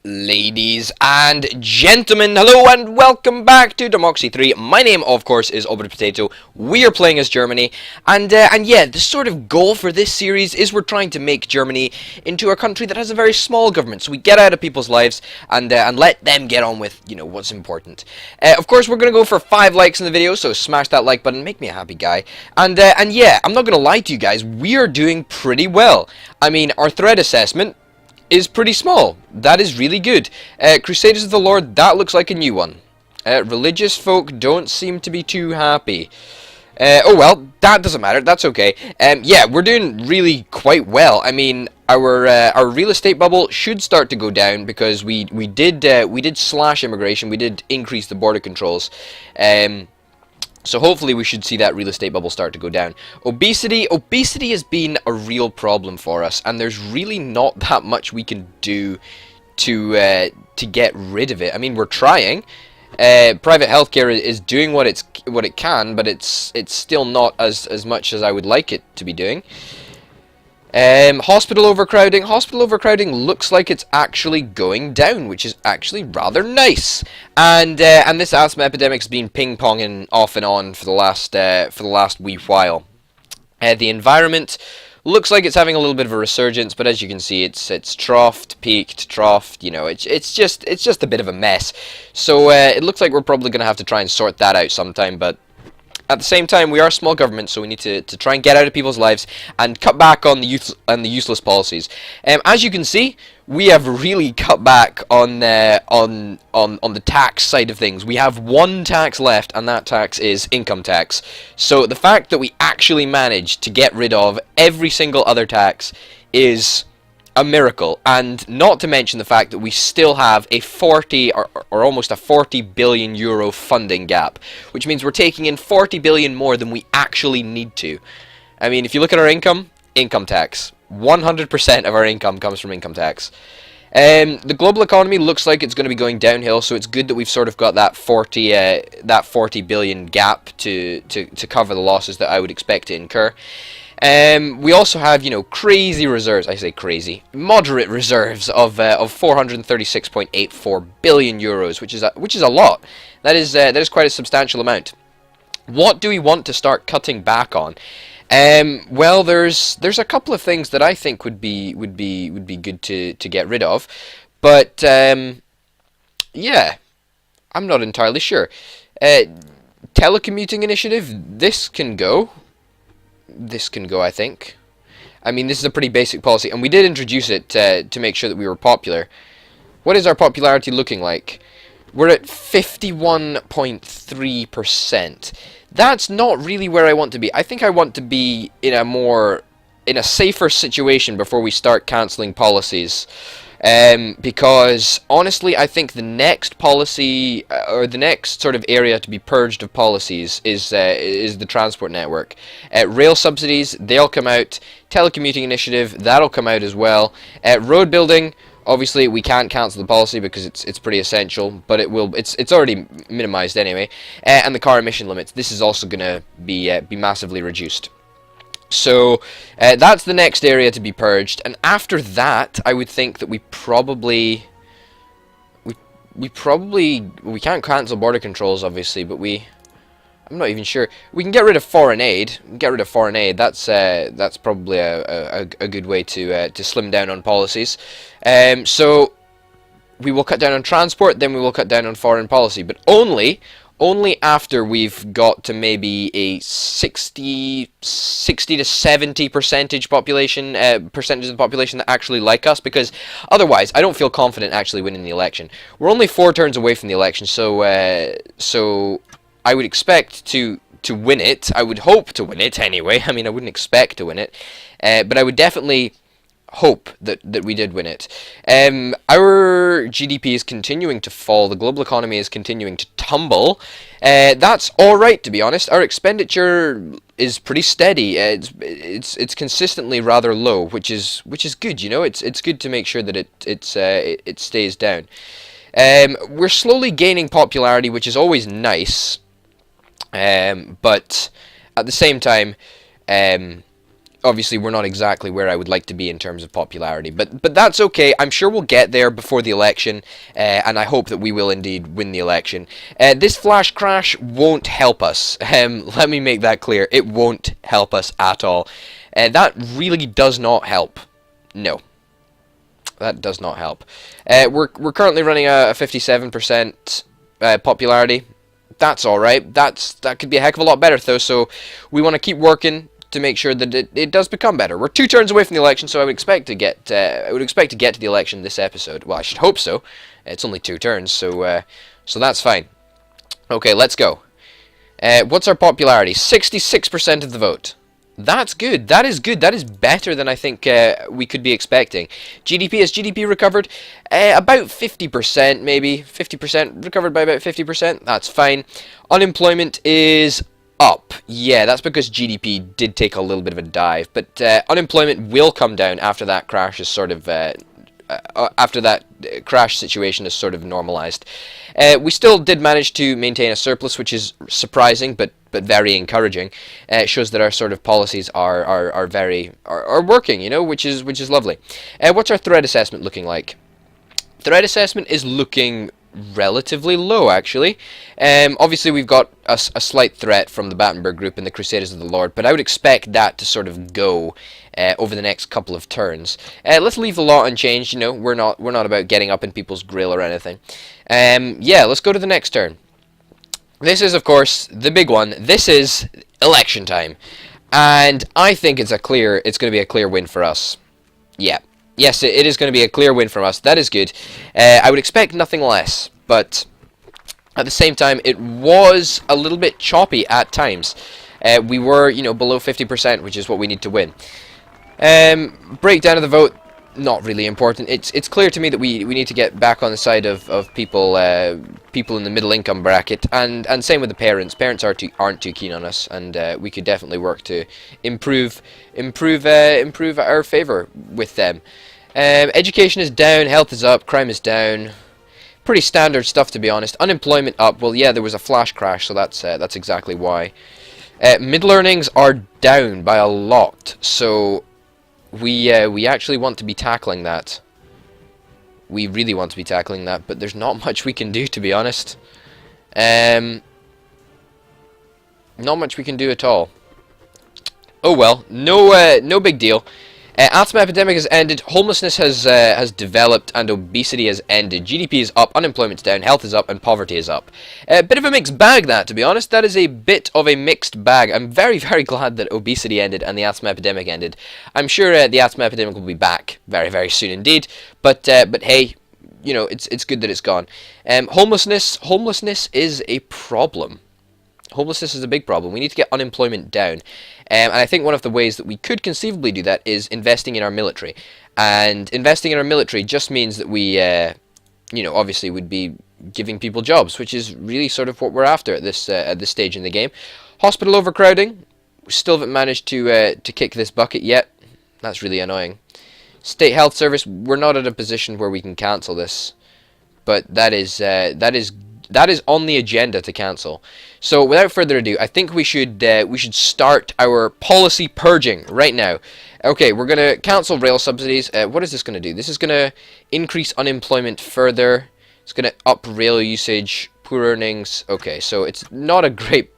Ladies and gentlemen, hello and welcome back to Democracy 3. My name, of course, is Obert Potato. We are playing as Germany, and yeah, the sort of goal for this series is we're trying to make Germany into a country that has a very small government, so we get out of people's lives and let them get on with, what's important. Of course, we're going to go for 5 likes in the video, so smash that like button, make me a happy guy. And yeah, I'm not going to lie to you guys, we are doing pretty well. I mean, our threat assessment is pretty small. That is really good. Crusaders of the Lord, that looks like a new one. Religious folk don't seem to be too happy. Oh well, that doesn't matter, that's okay. Yeah, we're doing really quite well. I mean, our real estate bubble should start to go down because we did slash immigration, we did increase the border controls. So hopefully we should see that real estate bubble start to go down. Obesity has been a real problem for us, and there's really not that much we can do to get rid of it. I mean, we're trying. Private healthcare is doing what it can, but it's still not as much as I would like it to be doing. Hospital overcrowding looks like it's actually going down, which is actually rather nice. And this asthma epidemic's been ping-ponging off and on for the last wee while. The environment looks like it's having a little bit of a resurgence, but as you can see, it's troughed, peaked, troughed. It's just a bit of a mess. So it looks like we're probably going to have to try and sort that out sometime, but at the same time, we are a small government, so we need to try and get out of people's lives and cut back on the useless policies. As you can see, we have really cut back on the tax side of things. We have one tax left, and that tax is income tax. So the fact that we actually managed to get rid of every single other tax is a miracle, and not to mention the fact that we still have a 40 or almost a 40 billion euro funding gap, which means we're taking in 40 billion more than we actually need to. I mean, if you look at our income tax, 100% of our income comes from income tax. The global economy looks like it's going to be going downhill, so it's good that we've sort of got that 40 billion gap to cover the losses that I would expect to incur. We also have, crazy reserves. I say crazy, moderate reserves of 436.84 billion euros, which is a lot. That is quite a substantial amount. What do we want to start cutting back on? Well, there's a couple of things that I think would be good to get rid of, but yeah, I'm not entirely sure. Telecommuting initiative, this can go, I think. I mean, this is a pretty basic policy, and we did introduce it to make sure that we were popular. What is our popularity looking like? We're at 51.3%. That's not really where I want to be. I think I want to be in a safer situation before we start cancelling policies. Because honestly, I think the next policy or the next sort of area to be purged of policies is the transport network. Rail subsidies, they'll come out. Telecommuting initiative, that'll come out as well. Road building, obviously we can't cancel the policy because it's pretty essential, but it's already minimized anyway. And the car emission limits, this is also going to be massively reduced. So that's the next area to be purged, and after that, I would think that we can't cancel border controls, obviously, but I'm not even sure. We can get rid of foreign aid. That's probably a good way to slim down on policies. So we will cut down on transport, then we will cut down on foreign policy, but only after we've got to maybe a 60 to 70% percentage of the population that actually like us, because otherwise I don't feel confident actually winning the election. We're only 4 turns away from the election, so I would expect to win it. I would hope to win it anyway. I mean, I wouldn't expect to win it, but I would definitely hope that we did win it. Our GDP is continuing to fall. The global economy is continuing to tumble. That's all right, to be honest. Our expenditure is pretty steady. It's consistently rather low, which is good. It's good to make sure that it stays down. We're slowly gaining popularity, which is always nice. But at the same time, obviously we're not exactly where I would like to be in terms of popularity, but that's okay. I'm sure we'll get there before the election, and I hope that we will indeed win the election. This flash crash won't help us. Let me make that clear. It won't help us at all. That really does not help. No, that does not help. We're currently running a 57% popularity. That's all right. That could be a heck of a lot better though. So we want to keep working to make sure that it does become better. We're 2 turns away from the election, so I would expect to get to the election this episode. Well, I should hope so. It's only 2 turns, so that's fine. Okay, let's go. What's our popularity? 66% of the vote. That's good. That is good. That is better than I think we could be expecting. GDP, has GDP recovered? About 50%, maybe. 50%, recovered by about 50%. That's fine. Unemployment is up. Yeah, that's because GDP did take a little bit of a dive. But unemployment will come down after that crash is sort of... after that crash situation is sort of normalized. We still did manage to maintain a surplus, which is surprising, but very encouraging. It shows that our sort of policies are working, you know, which is lovely. What's our threat assessment looking like? Threat assessment is looking relatively low, actually. Obviously, we've got a slight threat from the Battenberg group and the Crusaders of the Lord, but I would expect that to sort of go over the next couple of turns. Let's leave the law unchanged. You know, we're not about getting up in people's grill or anything. Yeah, let's go to the next turn. This is, of course, the big one. This is election time, and I think it's going to be a clear win for us. Yeah. Yes, it is going to be a clear win from us. That is good. I would expect nothing less, but at the same time, it was a little bit choppy at times. We were, you know, below 50%, which is what we need to win. Breakdown of the vote, not really important. It's clear to me that we need to get back on the side of people people in the middle income bracket, and same with the parents. Parents aren't too keen on us, and we could definitely work to improve our favor with them. Education is down, health is up, crime is down. Pretty standard stuff, to be honest. Unemployment up. Well, yeah, there was a flash crash, so that's exactly why. Middle earnings are down by a lot, so we actually want to be tackling that. We really want to be tackling that, but there's not much we can do, to be honest. Not much we can do at all. Oh well, no big deal. Asthma epidemic has ended, homelessness has developed, and obesity has ended. GDP is up, unemployment's down, health is up, and poverty is up. A bit of a mixed bag, that, to be honest. That is a bit of a mixed bag. I'm very, very glad that obesity ended and the asthma epidemic ended. I'm sure the asthma epidemic will be back very, very soon indeed. But hey, you know, it's good that it's gone. Homelessness is a problem. Homelessness is a big problem. We need to get unemployment down. And I think one of the ways that we could conceivably do that is investing in our military. And investing in our military just means that we, you know, obviously would be giving people jobs, which is really sort of what we're after at this stage in the game. Hospital overcrowding. We still haven't managed to kick this bucket yet. That's really annoying. State Health Service. We're not at a position where we can cancel this, but that is on the agenda to cancel. So without further ado, I think we should start our policy purging right now. Okay, we're gonna cancel rail subsidies. What is this gonna do? This is gonna increase unemployment further. It's gonna up rail usage, poor earnings. Okay, so it's not a great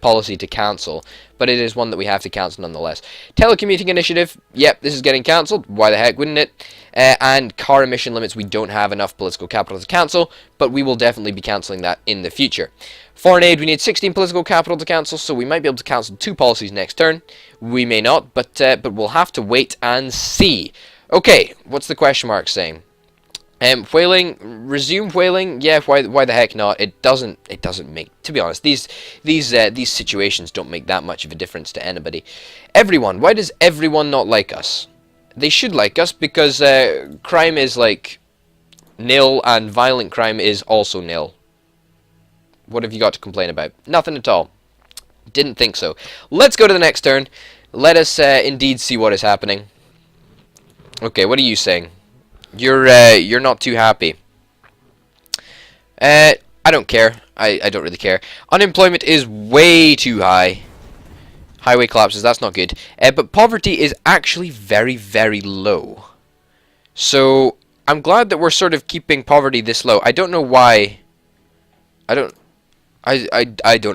policy to cancel, but it is one that we have to cancel nonetheless. Telecommuting initiative. Yep, this is getting cancelled. Why the heck wouldn't it? And car emission limits, we don't have enough political capital to cancel, but we will definitely be cancelling that in the future. Foreign aid, we need 16 political capital to cancel, so we might be able to cancel 2 policies next turn. We may not, but we'll have to wait and see. Okay, what's the question mark saying? Whaling, resume whaling. Yeah, why the heck not? It doesn't make, to be honest, these situations don't make that much of a difference to anybody. Everyone, why does everyone not like us? They should like us because crime is like nil and violent crime is also nil. What have you got to complain about? Nothing at all. Didn't think so. Let's go to the next turn. Let us indeed see what is happening. Okay, what are you saying? You're not too happy. I don't care. I don't really care. Unemployment is way too high. Highway collapses, that's not good. But poverty is actually very, very low. So, I'm glad that we're sort of keeping poverty this low. I don't know why. I don't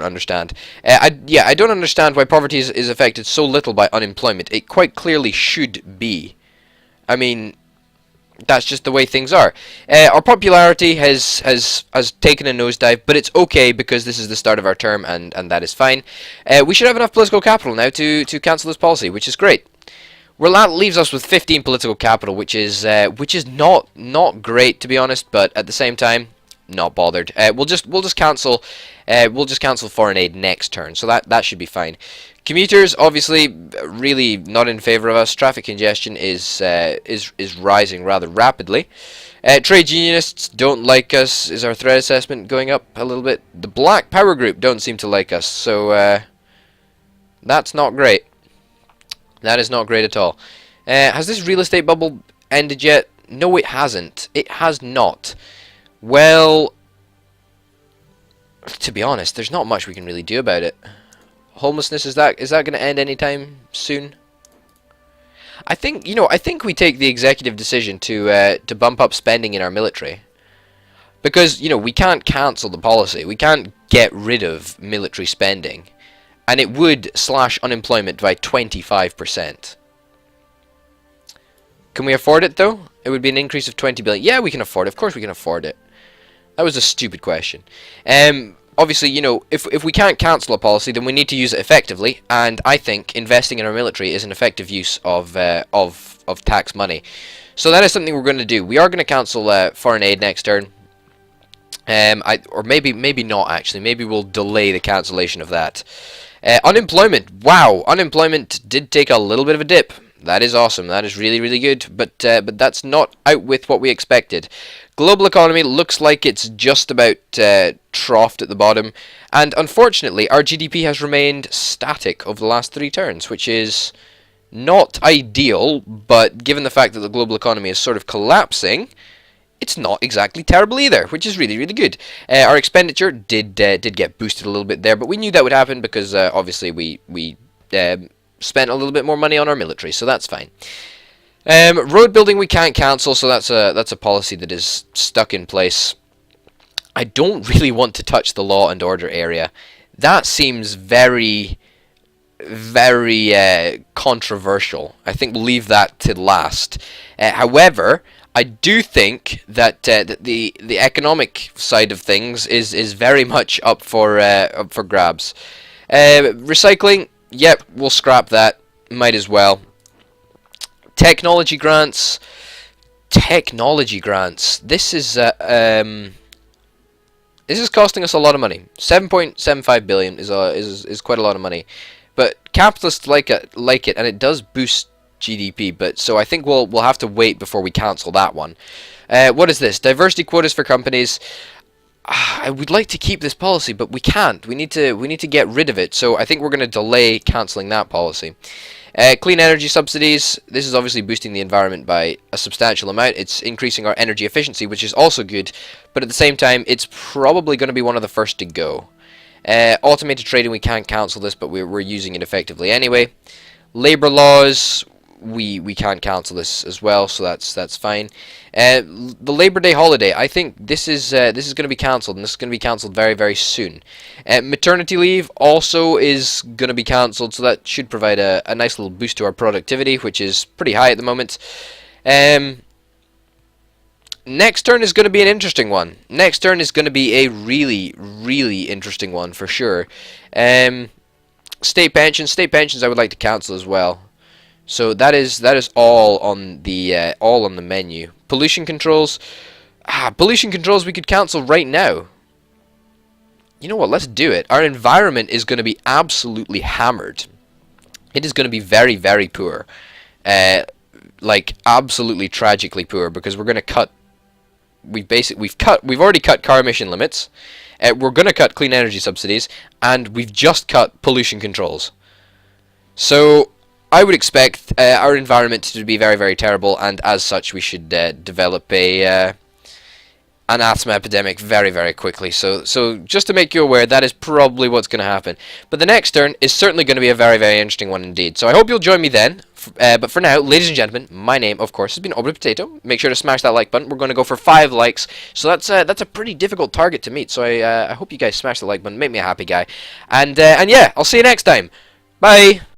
understand. I don't understand why poverty is affected so little by unemployment. It quite clearly should be. I mean, that's just the way things are. Our popularity has taken a nosedive, but it's okay because this is the start of our term, and that is fine. We should have enough political capital now to cancel this policy, which is great. Well, that leaves us with 15 political capital, which is not great, to be honest, but at the same time, not bothered. We'll just cancel foreign aid next turn, so that should be fine. Commuters, obviously, really not in favor of us. Traffic congestion is rising rather rapidly. Trade unionists don't like us. Is our threat assessment going up a little bit? The Black Power Group don't seem to like us, so that's not great. That is not great at all. Has this real estate bubble ended yet? No, it hasn't. It has not. Well, to be honest, there's not much we can really do about it. Homelessness, is that going to end anytime soon? I think we take the executive decision to bump up spending in our military. Because, we can't cancel the policy. We can't get rid of military spending. And it would slash unemployment by 25%. Can we afford it, though? It would be an increase of 20 billion. Yeah, we can afford it. Of course we can afford it. That was a stupid question. Obviously, if we can't cancel a policy, then we need to use it effectively. And I think investing in our military is an effective use of tax money. So that is something we're going to do. We are going to cancel foreign aid next turn. Or maybe not, actually. Maybe we'll delay the cancellation of that. Unemployment. Wow, unemployment did take a little bit of a dip. That is awesome. That is really, really good. But that's not out with what we expected. Global economy looks like it's just about troughed at the bottom. And unfortunately, our GDP has remained static over the last 3 turns, which is not ideal. But given the fact that the global economy is sort of collapsing, it's not exactly terrible either, which is really, really good. Our expenditure did get boosted a little bit there, but we knew that would happen because obviously we spent a little bit more money on our military, so that's fine. Road building we can't cancel, so that's a policy that is stuck in place. I don't really want to touch the law and order area. That seems very, very controversial. I think we'll leave that to last. However, I do think that the economic side of things is very much up for grabs. Recycling, yep, we'll scrap that. Might as well. Technology grants. This is costing us a lot of money. 7.75 billion is quite a lot of money. But capitalists like it, and it does boost GDP. But so I think we'll have to wait before we cancel that one. What is this? Diversity quotas for companies. I would like to keep this policy, but we can't. We need to get rid of it. So I think we're going to delay cancelling that policy. Clean energy subsidies. This is obviously boosting the environment by a substantial amount. It's increasing our energy efficiency, which is also good. But at the same time, it's probably going to be one of the first to go. Automated trading, we can't cancel this, but we're using it effectively anyway. Labor laws. We can't cancel this as well, so that's fine. The Labor Day holiday, I think this is going to be cancelled, and this is going to be cancelled very, very soon. Maternity leave also is going to be cancelled, so that should provide a nice little boost to our productivity, which is pretty high at the moment. Next turn is going to be an interesting one. Next turn is going to be a really, really interesting one for sure. State pensions I would like to cancel as well. So that is all on the menu. Pollution controls. Pollution controls we could cancel right now. You know what? Let's do it. Our environment is going to be absolutely hammered. It is going to be very, very poor. Like absolutely tragically poor, because we're going to cut. We've already cut car emission limits. We're going to cut clean energy subsidies, and we've just cut pollution controls. So I would expect our environment to be very, very terrible, and as such, we should develop a an asthma epidemic very, very quickly. So just to make you aware, that is probably what's going to happen. But the next turn is certainly going to be a very, very interesting one indeed. So I hope you'll join me then. But for now, ladies and gentlemen, my name, of course, has been Orbit Potato. Make sure to smash that like button. We're going to go for 5 likes. So that's a pretty difficult target to meet. So I hope you guys smash the like button. Make me a happy guy. And yeah, I'll see you next time. Bye!